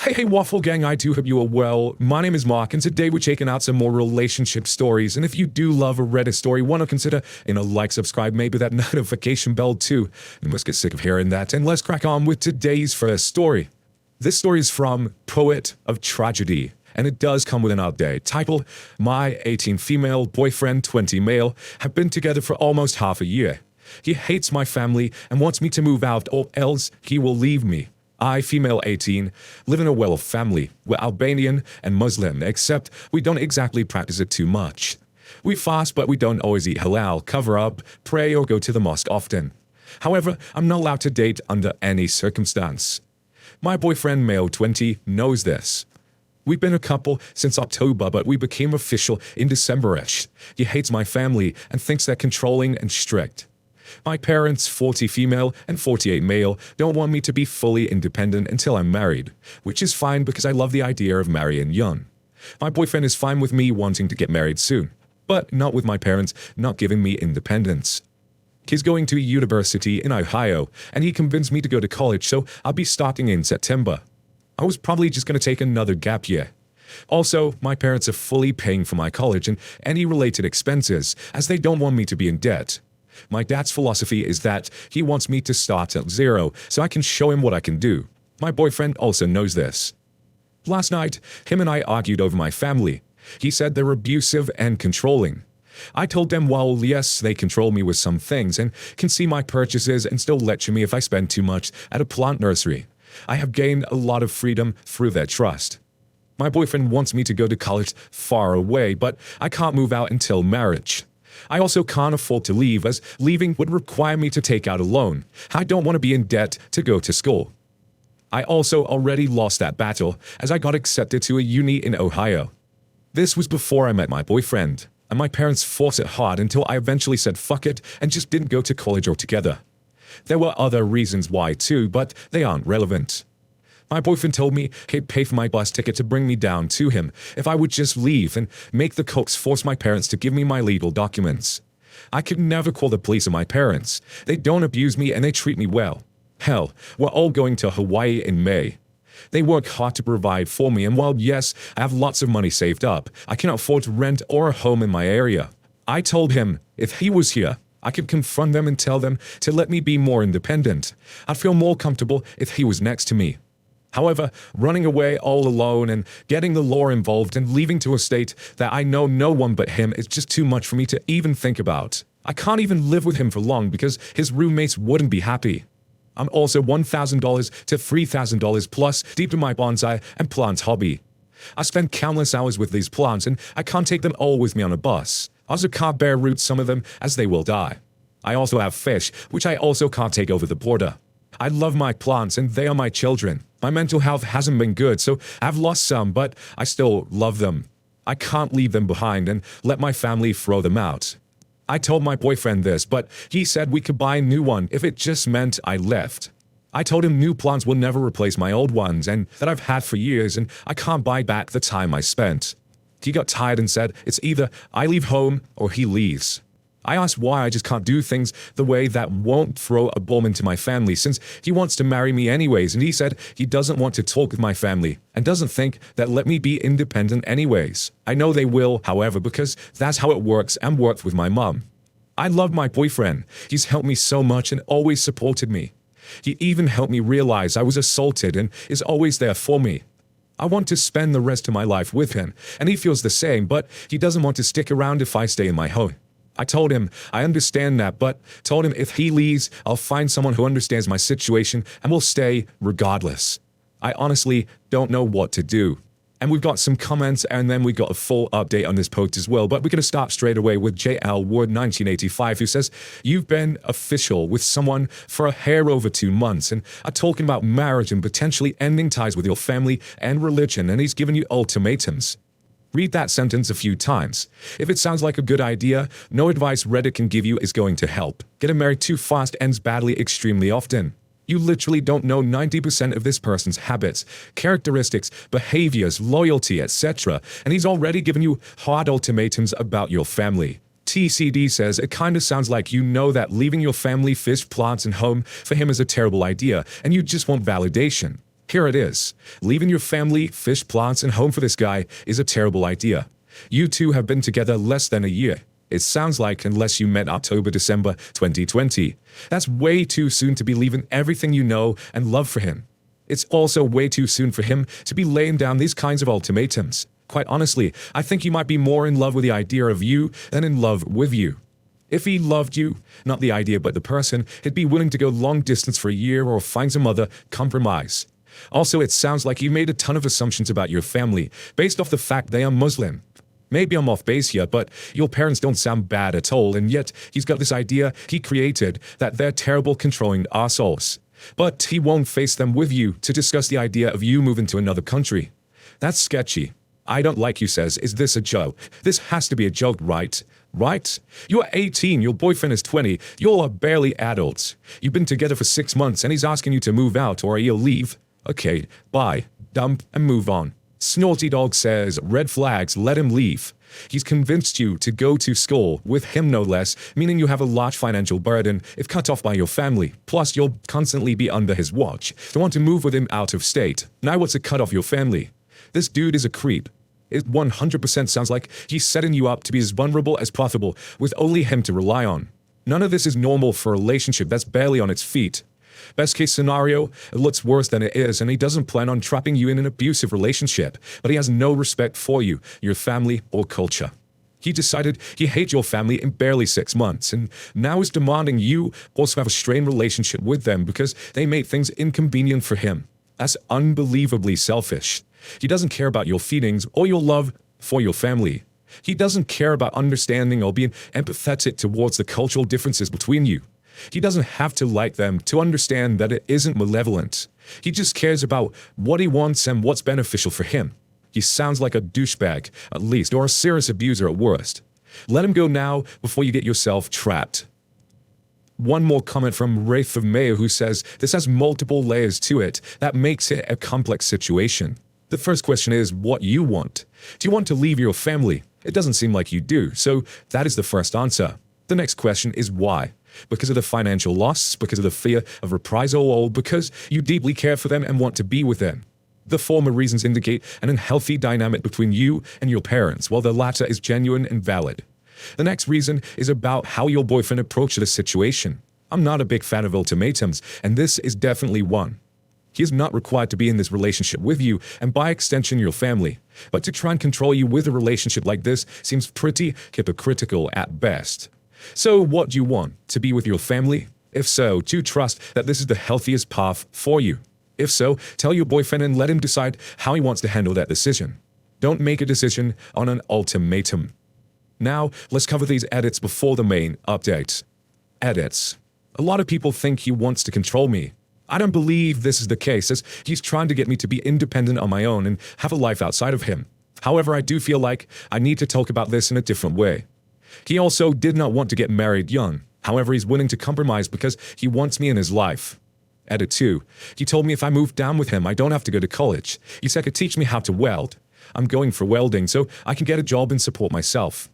Hey, Waffle Gang, I do hope you are well. My name is Mark, and today we're checking out some more relationship stories. And if you do love a Reddit story, want to consider, like, subscribe, maybe that notification bell too. And let's get sick of hearing that, and let's crack on with today's first story. This story is from Poet of Tragedy, and it does come with an update. Title: My 18 female, boyfriend 20 male, have been together for almost half a year. He hates my family and wants me to move out or else he will leave me. I, female 18, live in a well-off family. We're Albanian and Muslim, except we don't exactly practice it too much. We fast, but we don't always eat halal, cover up, pray, or go to the mosque often. However, I'm not allowed to date under any circumstance. My boyfriend, male 20, knows this. We've been a couple since October, but we became official in December-ish. He hates my family and thinks they're controlling and strict. My parents, 40 female and 48 male, don't want me to be fully independent until I'm married, which is fine because I love the idea of marrying young. My boyfriend is fine with me wanting to get married soon, but not with my parents not giving me independence. He's going to university in Ohio, and he convinced me to go to college, so I'll be starting in September. I was probably just going to take another gap year. Also, my parents are fully paying for my college and any related expenses, as they don't want me to be in debt. My dad's philosophy is that he wants me to start at zero so I can show him what I can do. My boyfriend also knows this. Last night, him and I argued over my family. He said they're abusive and controlling. I told them, well, yes, they control me with some things and can see my purchases and still lecture me if I spend too much at a plant nursery. I have gained a lot of freedom through their trust. My boyfriend wants me to go to college far away, but I can't move out until marriage. I also can't afford to leave, as leaving would require me to take out a loan. I don't want to be in debt to go to school. I also already lost that battle, as I got accepted to a uni in Ohio. This was before I met my boyfriend, and my parents fought it hard until I eventually said fuck it and just didn't go to college altogether. There were other reasons why too, but they aren't relevant. My boyfriend told me he'd pay for my bus ticket to bring me down to him if I would just leave and make the cooks force my parents to give me my legal documents. I could never call the police on my parents. They don't abuse me and they treat me well. Hell, we're all going to Hawaii in May. They work hard to provide for me, and while yes, I have lots of money saved up, I cannot afford to rent or a home in my area. I told him if he was here, I could confront them and tell them to let me be more independent. I'd feel more comfortable if he was next to me. However, running away all alone and getting the law involved and leaving to a state that I know no one but him is just too much for me to even think about. I can't even live with him for long because his roommates wouldn't be happy. I'm also $1,000 to $3,000 plus deep in my bonsai and plant hobby. I spend countless hours with these plants and I can't take them all with me on a bus. I also can't bear root some of them as they will die. I also have fish, which I also can't take over the border. I love my plants and they are my children. My mental health hasn't been good, so I've lost some, but I still love them. I can't leave them behind and let my family throw them out. I told my boyfriend this, but he said we could buy a new one if it just meant I left. I told him new plants will never replace my old ones and that I've had for years and I can't buy back the time I spent. He got tired and said it's either I leave home or he leaves. I asked why I just can't do things the way that won't throw a bomb into my family since he wants to marry me anyways, and he said he doesn't want to talk with my family and doesn't think that let me be independent anyways. I know they will, however, because that's how it works and worked with my mom. I love my boyfriend. He's helped me so much and always supported me. He even helped me realize I was assaulted and is always there for me. I want to spend the rest of my life with him, and he feels the same, but he doesn't want to stick around if I stay in my home. I told him I understand that, but told him if he leaves, I'll find someone who understands my situation and will stay regardless. I honestly don't know what to do. And we've got some comments and then we got a full update on this post as well, but we're going to start straight away with JL Wood 1985 who says, you've been official with someone for a hair over 2 months and are talking about marriage and potentially ending ties with your family and religion, and he's given you ultimatums. Read that sentence a few times. If it sounds like a good idea, no advice Reddit can give you is going to help. Getting married too fast ends badly extremely often. You literally don't know 90% of this person's habits, characteristics, behaviors, loyalty, etc., and he's already given you hard ultimatums about your family. TCD says it kinda sounds like you know that leaving your family, fish, plants, and home for him is a terrible idea, and you just want validation. Here it is. Leaving your family, fish plants, and home for this guy is a terrible idea. You two have been together less than a year. It sounds like, unless you met October-December 2020. That's way too soon to be leaving everything you know and love for him. It's also way too soon for him to be laying down these kinds of ultimatums. Quite honestly, I think he might be more in love with the idea of you than in love with you. If he loved you, not the idea but the person, he'd be willing to go long distance for a year or find some other compromise. Also, it sounds like you made a ton of assumptions about your family, based off the fact they are Muslim. Maybe I'm off base here, but your parents don't sound bad at all, and yet he's got this idea he created that they're terrible controlling assholes. But he won't face them with you to discuss the idea of you moving to another country. That's sketchy. I don't like you says, is this a joke? This has to be a joke, right? Right? You're 18, your boyfriend is 20, you are barely adults. You've been together for 6 months and he's asking you to move out or you'll leave. Okay, bye, dump and move on. Snorty Dog says, red flags, let him leave. He's convinced you to go to school, with him no less, meaning you have a large financial burden if cut off by your family. Plus, you'll constantly be under his watch. They want to move with him out of state. Now what's to cut off your family? This dude is a creep. It 100% sounds like he's setting you up to be as vulnerable as possible, with only him to rely on. None of this is normal for a relationship that's barely on its feet. Best case scenario, it looks worse than it is and he doesn't plan on trapping you in an abusive relationship, but he has no respect for you, your family, or culture. He decided he hates your family in barely 6 months and now is demanding you also have a strained relationship with them because they made things inconvenient for him. That's unbelievably selfish. He doesn't care about your feelings or your love for your family. He doesn't care about understanding or being empathetic towards the cultural differences between you. He doesn't have to like them to understand that it isn't malevolent. He just cares about what he wants and what's beneficial for him. He sounds like a douchebag, at least, or a serious abuser at worst. Let him go now before you get yourself trapped. One more comment from Wraith of Mayo who says, this has multiple layers to it. That makes it a complex situation. The first question is what you want. Do you want to leave your family? It doesn't seem like you do, so that is the first answer. The next question is why? Because of the financial loss, because of the fear of reprisal, or because you deeply care for them and want to be with them. The former reasons indicate an unhealthy dynamic between you and your parents, while the latter is genuine and valid. The next reason is about how your boyfriend approached the situation. I'm not a big fan of ultimatums, and this is definitely one. He is not required to be in this relationship with you, and by extension your family. But to try and control you with a relationship like this seems pretty hypocritical at best. So what do you want? To be with your family? If so, do you trust that this is the healthiest path for you? If so, tell your boyfriend and let him decide how he wants to handle that decision. Don't make a decision on an ultimatum. Now, let's cover these edits before the main update. Edits. A lot of people think he wants to control me. I don't believe this is the case, as he's trying to get me to be independent on my own and have a life outside of him. However, I do feel like I need to talk about this in a different way. He also did not want to get married young. However, he's willing to compromise because he wants me in his life. Edit 2. He told me if I moved down with him, I don't have to go to college. He said he could teach me how to weld. I'm going for welding so I can get a job and support myself.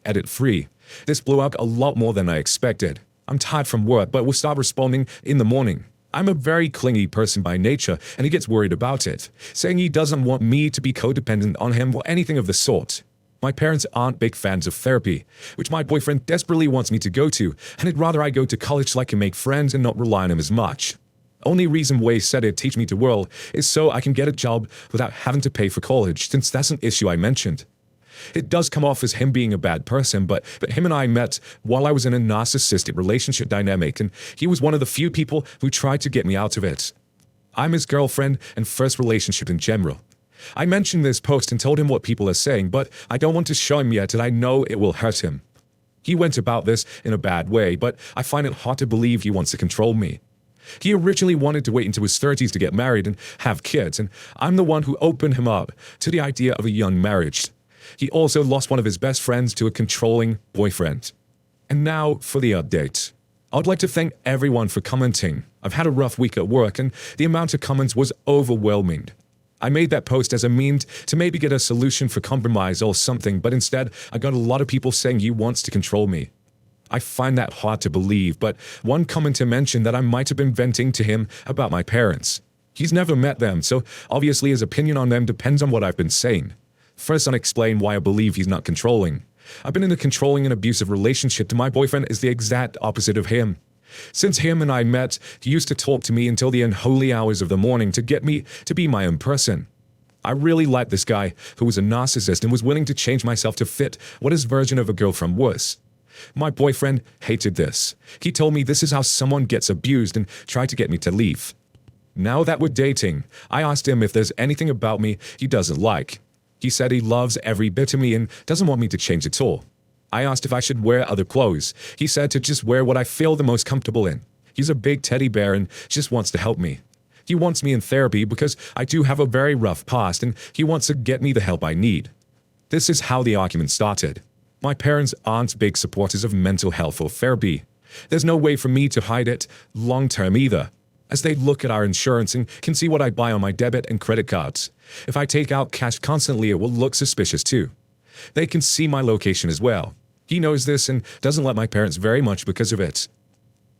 Edit 3. This blew up a lot more than I expected. I'm tired from work, but will start responding in the morning. I'm a very clingy person by nature, and he gets worried about it, saying he doesn't want me to be codependent on him or anything of the sort. My parents aren't big fans of therapy, which my boyfriend desperately wants me to go to, and he'd rather I go to college so I can make friends and not rely on him as much. Only reason Wei said it'd teach me to whirl is so I can get a job without having to pay for college, since that's an issue I mentioned. It does come off as him being a bad person, but him and I met while I was in a narcissistic relationship dynamic, and he was one of the few people who tried to get me out of it. I'm his girlfriend and first relationship in general. I mentioned this post and told him what people are saying, but I don't want to show him yet, and I know it will hurt him. He went about this in a bad way, but I find it hard to believe he wants to control me. He originally wanted to wait into his 30s to get married and have kids, and I'm the one who opened him up to the idea of a young marriage. He also lost one of his best friends to a controlling boyfriend. And now for the update. I would like to thank everyone for commenting. I've had a rough week at work and the amount of comments was overwhelming. I made that post as a means to maybe get a solution for compromise or something, but instead I got a lot of people saying he wants to control me. I find that hard to believe, but one commenter mentioned that I might have been venting to him about my parents. He's never met them, so obviously his opinion on them depends on what I've been saying. First, I'll explain why I believe he's not controlling. I've been in a controlling and abusive relationship, and my boyfriend is the exact opposite of him. Since him and I met, he used to talk to me until the unholy hours of the morning to get me to be my own person. I really liked this guy, who was a narcissist and was willing to change myself to fit what his version of a girlfriend was. My boyfriend hated this. He told me this is how someone gets abused and tried to get me to leave. Now that we're dating, I asked him if there's anything about me he doesn't like. He said he loves every bit of me and doesn't want me to change at all. I asked if I should wear other clothes. He said to just wear what I feel the most comfortable in. He's a big teddy bear and just wants to help me. He wants me in therapy because I do have a very rough past and he wants to get me the help I need. This is how the argument started. My parents aren't big supporters of mental health or therapy. There's no way for me to hide it long-term either, as they look at our insurance and can see what I buy on my debit and credit cards. If I take out cash constantly, it will look suspicious too. They can see my location as well. He knows this and doesn't like my parents very much because of it.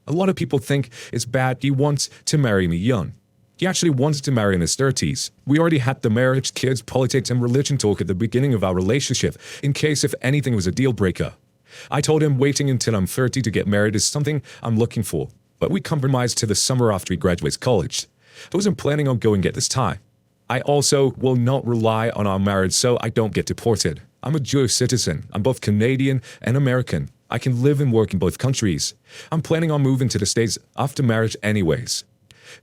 A lot of people think it's bad he wants to marry me young. He actually wanted to marry in his 30s. We already had the marriage, kids, politics, and religion talk at the beginning of our relationship, in case if anything was a deal breaker. I told him waiting until I'm 30 to get married is something I'm looking for, but we compromised to the summer after he graduates college. I wasn't planning on going at this time. I also will not rely on our marriage so I don't get deported. I'm a Jewish citizen. I'm both Canadian and American. I can live and work in both countries. I'm planning on moving to the States after marriage anyways.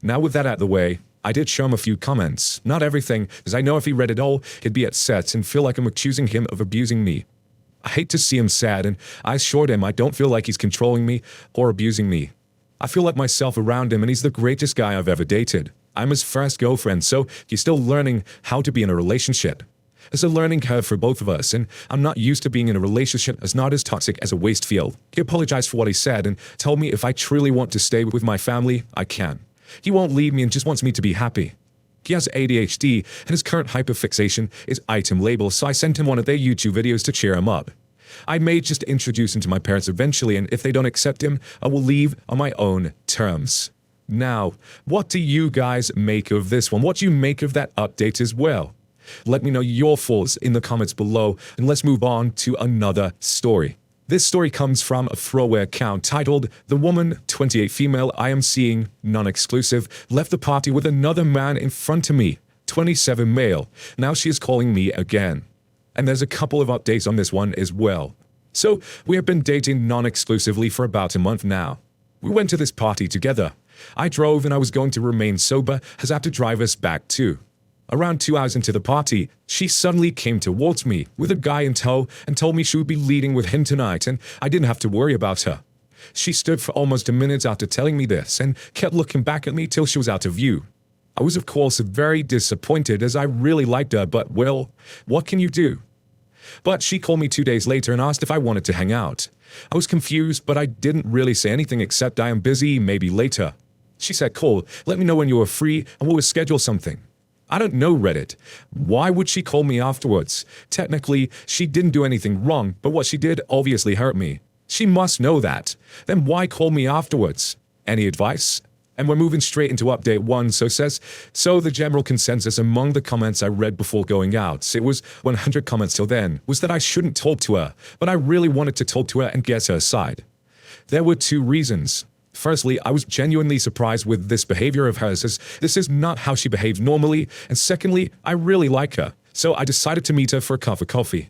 Now with that out of the way, I did show him a few comments. Not everything, because I know if he read it all, he'd be upset and feel like I'm accusing him of abusing me. I hate to see him sad, and I assured him I don't feel like he's controlling me or abusing me. I feel like myself around him, and he's the greatest guy I've ever dated. I'm his first girlfriend, so he's still learning how to be in a relationship. It's a learning curve for both of us, and I'm not used to being in a relationship that's not as toxic as a waste field. He apologized for what he said and told me if I truly want to stay with my family, I can. He won't leave me and just wants me to be happy. He has ADHD, and his current hyperfixation is item labels, so I sent him one of their YouTube videos to cheer him up. I may just introduce him to my parents eventually, and if they don't accept him, I will leave on my own terms. Now, what do you guys make of this one? What do you make of that update as well? Let me know your thoughts in the comments below, and let's move on to another story. This story comes from a throwaway account titled, "The woman, 28 female, I am seeing, non-exclusive, left the party with another man in front of me, 27 male. Now she is calling me again." And there's a couple of updates on this one as well. So, we have been dating non-exclusively for about a month now. We went to this party together. I drove and I was going to remain sober as I had to drive us back too. Around 2 hours into the party, she suddenly came towards me with a guy in tow and told me she would be leading with him tonight and I didn't have to worry about her. She stood for almost a minute after telling me this and kept looking back at me till she was out of view. I was of course very disappointed as I really liked her, but well, what can you do? But she called me 2 days later and asked if I wanted to hang out. I was confused, but I didn't really say anything except I am busy, maybe later. She said, "Cool, let me know when you are free and we'll schedule something." I don't know Reddit. Why would she call me afterwards? Technically, she didn't do anything wrong, but what she did obviously hurt me. She must know that. Then why call me afterwards? Any advice? And we're moving straight into update 1, so the general consensus among the comments I read before going out, it was 100 comments till then, was that I shouldn't talk to her, but I really wanted to talk to her and get her side. There were 2 reasons. Firstly, I was genuinely surprised with this behavior of hers, as this is not how she behaves normally, and secondly, I really like her, so I decided to meet her for a cup of coffee.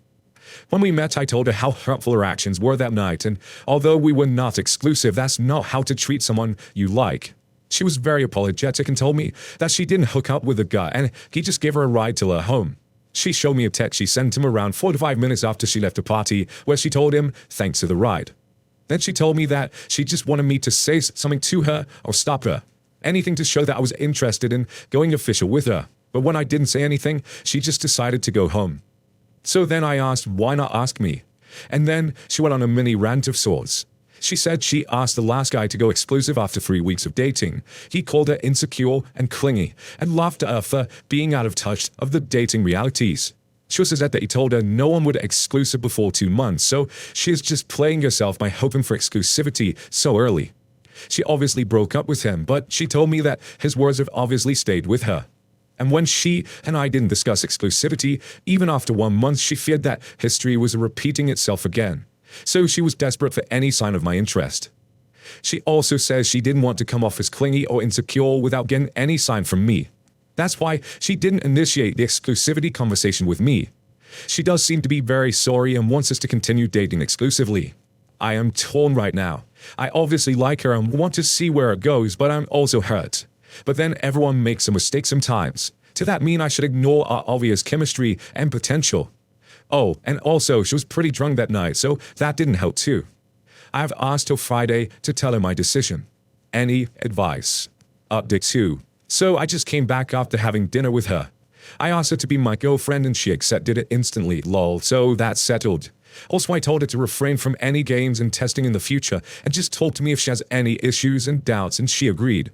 When we met, I told her how hurtful her actions were that night, and although we were not exclusive, that's not how to treat someone you like. She was very apologetic and told me that she didn't hook up with a guy, and he just gave her a ride to her home. She showed me a text she sent him around 4 to 5 minutes after she left the party, where she told him, "Thanks for the ride." Then she told me that she just wanted me to say something to her or stop her. Anything to show that I was interested in going official with her. But when I didn't say anything, she just decided to go home. So then I asked, why not ask me? And then she went on a mini rant of sorts. She said she asked the last guy to go exclusive after 3 weeks of dating. He called her insecure and clingy and laughed at her for being out of touch of the dating realities. She also said that he told her no one would exclusive before 2 months, so she is just playing herself by hoping for exclusivity so early. She obviously broke up with him, but she told me that his words have obviously stayed with her. And when she and I didn't discuss exclusivity, even after 1 month, she feared that history was repeating itself again. So she was desperate for any sign of my interest. She also says she didn't want to come off as clingy or insecure without getting any sign from me. That's why she didn't initiate the exclusivity conversation with me. She does seem to be very sorry and wants us to continue dating exclusively. I am torn right now. I obviously like her and want to see where it goes, but I'm also hurt. But then everyone makes a mistake sometimes. Does that mean I should ignore our obvious chemistry and potential? Oh, and also, she was pretty drunk that night, so that didn't help too. I've asked till Friday to tell her my decision. Any advice? Update 2. So I just came back after having dinner with her. I asked her to be my girlfriend and she accepted it instantly, lol, so that's settled. Also, I told her to refrain from any games and testing in the future and just talk to me if she has any issues and doubts, and she agreed.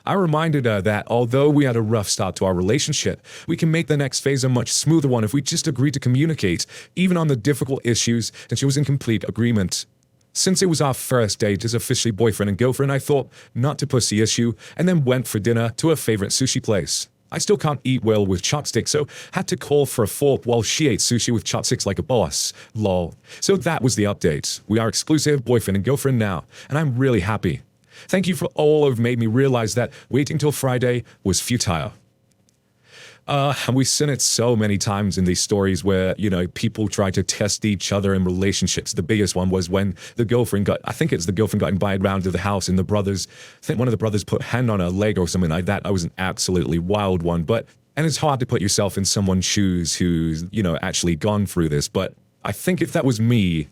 I reminded her that although we had a rough start to our relationship, we can make the next phase a much smoother one if we just agree to communicate, even on the difficult issues, and she was in complete agreement. Since it was our first date as officially boyfriend and girlfriend, I thought not to push the issue and then went for dinner to her favorite sushi place. I still can't eat well with chopsticks, so had to call for a fork while she ate sushi with chopsticks like a boss. Lol. So that was the update. We are exclusive boyfriend and girlfriend now, and I'm really happy. Thank you for all who've made me realize that waiting till Friday was futile. And we've seen it so many times in these stories where, people try to test each other in relationships. The biggest one was when the girlfriend got invited round to the house and I think one of the brothers put hand on her leg or something like that. That was an absolutely wild one. And it's hard to put yourself in someone's shoes who's, actually gone through this. But I think if that was me,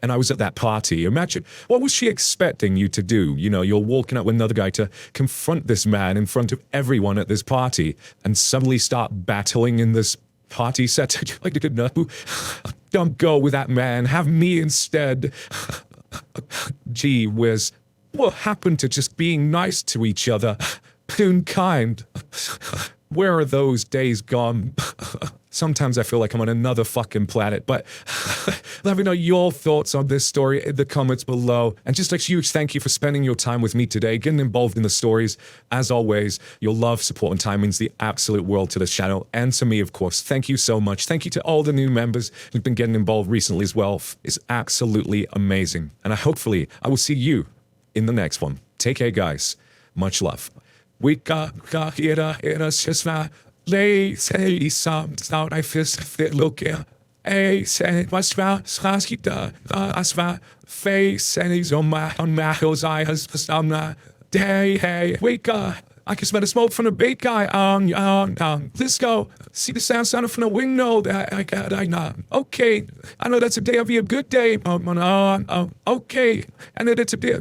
and I was at that party, imagine, what was she expecting you to do? You're walking up with another guy to confront this man in front of everyone at this party and suddenly start battling in this party set. Like, no, don't go with that man. Have me instead. Gee whiz. What happened to just being nice to each other? Being kind. Where are those days gone? Sometimes I feel like I'm on another fucking planet, but let me know your thoughts on this story in the comments below. And just a huge thank you for spending your time with me today, getting involved in the stories. As always, your love, support, and time means the absolute world to this channel and to me, of course. Thank you so much. Thank you to all the new members who've been getting involved recently as well. It's absolutely amazing. And hopefully I will see you in the next one. Take care, guys. Much love. We got here in a just Lay say some sound I fit look here. Hey, say was da as war face and he's on my hills I has some hey wake up. I can smell the smoke from the bait guy let's go. See the sound sounding from the window that I know. Okay. I know that's a day of a good day. Okay. I know that's a day.